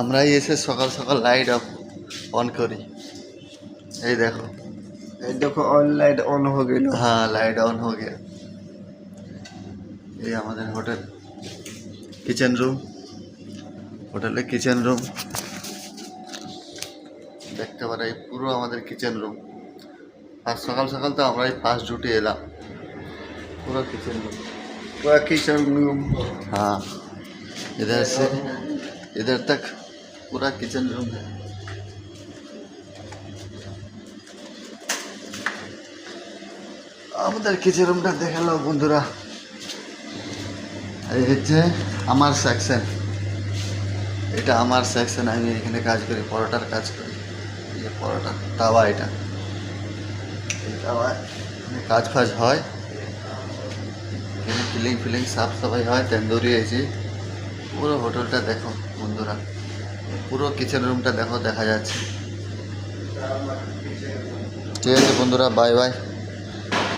আমরাই এসে সকাল সকাল লাইট অন করি। এই দেখো, এই দেখো অন লাইট অন हो গেল। हाँ लाइट ऑन हो गया। ये हमारे होटल किचन रूम, হোটেলের কিচেন রুম দেখতে পারে, পুরো আমাদের কিচেন রুম। আর সকাল সকাল তো আমরাই ফার্স্ট ডিউটি এলাম। पूरा किचन रूम, पूरा किचन रूम। हाँ इधर से इधर तक पूरा किचन रूम है। আমাদের কিচেন রুমটা দেখে নাও বন্ধুরা। এই হচ্ছে আমার সেকশন, এটা আমার সেকশন। আমি এখানে কাজ করি, পরোটার কাজ করি। এই যে পরোটা তাওয়া, এটা এই তাওয়া কাজ ফাজ হয়, এখানে ফিলিং ফিলিং সাফ সাফাই হয়, তন্দুরি হয়েছে। পুরো হোটেলটা দেখো বন্ধুরা, পুরো কিচেন রুমটা দেখো, দেখা যাচ্ছে। ঠিক আছে বন্ধুরা, বাই বাই।